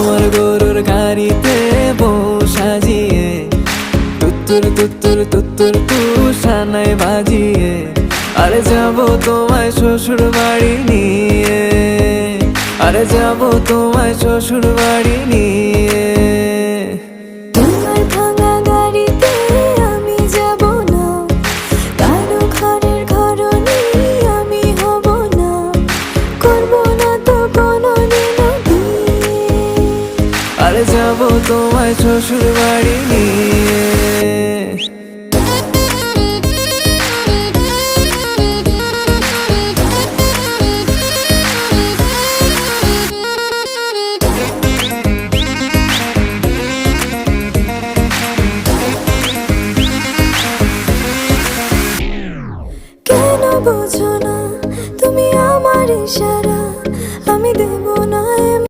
আমার গরুর গাড়িতে বউ সাজিয়ে তুত্তুর তুত্তুর তুত্তুর তুষানায় বাজিয়ে আরে যাবো তোমায় শ্বশুর বাড়ি নিয়ে, আরে যাবো তোমায় শ্বশুর বাড়ি নিয়ে। তোমার ভাঙা গাড়িতে আমি যাব না, কারো ঘরের ঘরনি আমি হব না, করব না তো কোনোদিনও বিয়ে। আরে যাবো তোমায় শ্বশুর বাড়ি নিয়ে।